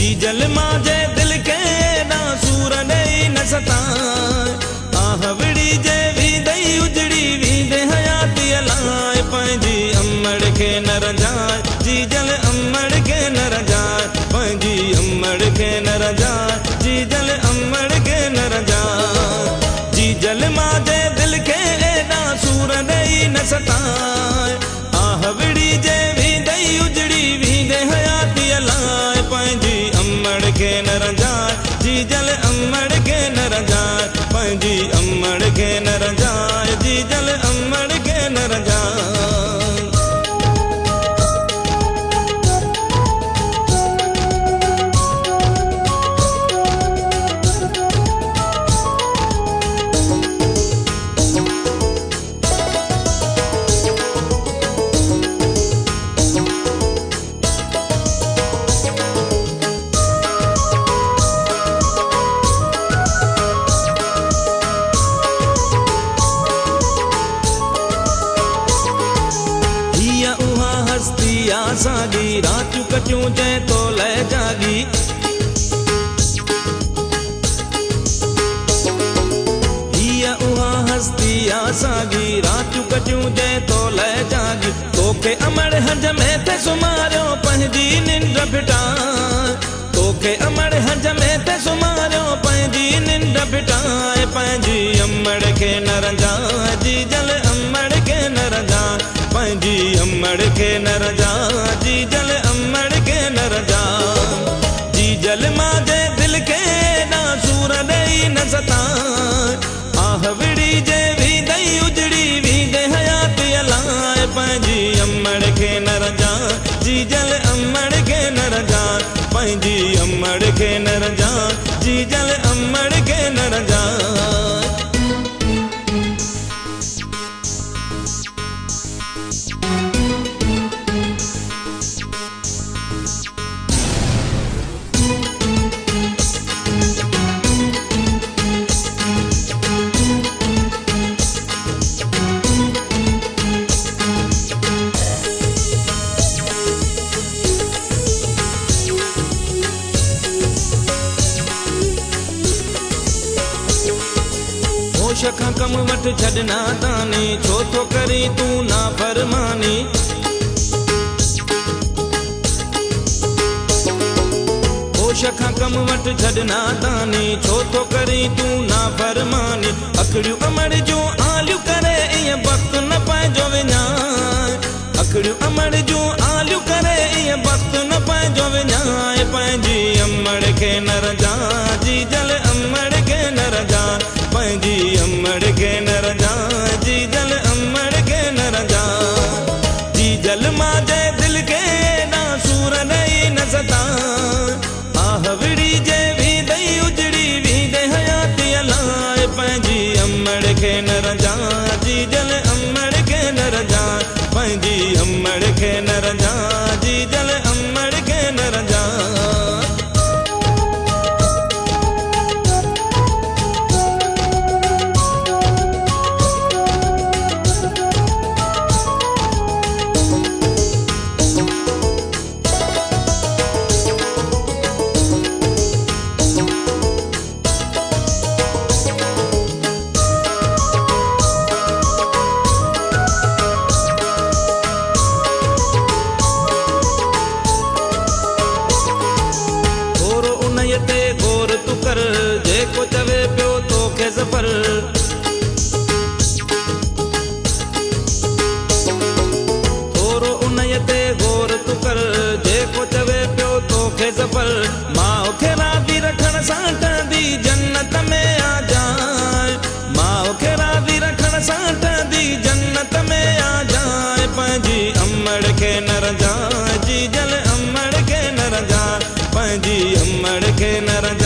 जी जल माजे दिल के ना सूर नहीं न सताए आहवड़ी जे भी दई उजड़ी भी दे हयाती अलाए पंहिंजी अमड़ के न रजाए जी जल अमड़ के न रजाए पंहिंजी अमड़ के न रजाए जी जल अमड़ के न रजाए जी जल माजे दिल के ना सूर नहीं न सताए आहवड़ी जे भी दई उजड़ी भी दे हयाती अलाए पंहिंजी अमड़ के न रजाए जी जल अमड़ के न रजाए पंहिंजी अमड़ के न रजाए जी जल अमड़ के न रजाए सागी रातू कटियूं जंहिं तो लह जागी हिया उहा हस्ती आ सागी रातू कटियूं जंहिं तो लह जागी तोखे अमड़ हंज में ते सुमारियो पंहिंजी निंड फिटाए तोखे अमड़ हंज में ते सुमारियो पंहिंजी निंड फिटाए पंहिंजी अमड़ के न रजाए जी जल अमड़ के न रजाए पंहिंजी अमड़ के न रजाए जी जल अमड़ के न रजाए जी जल माजे दिल के ना सूर नहीं न सताए आहवड़ी जे भी दई उजड़ी भी दे हयाती अलाए पंहिंजी अमड़ के न रजाए जी जल अमड़ के न रजाए पंहिंजी अमड़ के न रजाए जी जल अमड़ के न रजाए होश खां कम वठ छॾना तानी छो तो करी तू ना फरमानी होश खां कम वठ छॾना तानी छो तो करी तू ना फरमानी अखड़ियूं अमड़ जूं आलियूं करे ईअं वक़्तु न पंहिंजो विञाए अखड़ियूं अमड़ जूं आलियूं करे ईअं वक़्तु न पंहिंजो विञाए पंहिंजी अमड़ के न रजाए जी जल अमड़ के न रजाए पंहिंजी अमड़ के न रजाए जी जल अमड़ के न रजाए जी जल माजे दिल के ना सूर नहीं न सताए आहवड़ी जे भी दई उजड़ी भी दे हयाती अलाए पंहिंजी अमड़ के न रजाए जी जल अमड़ के न रजाए पंहिंजी अमड़ के न रजाए जी जल अमड़ के न रजाए जेको चवे पियो तोखे सफर थोरो उन्हीअ ते गौर तू कर जेको चवे पियो तोखे सफर माउ खे राज़ी रखण सां ठहंदी जन्नत में आ जाए माउ खे राज़ी रखण सां ठहंदी जन्नत में आ जाए पंहिंजी अमड़ के न रजाए जी जल अमड़ के न रजाए पंहिंजी अमड़ के न रजाए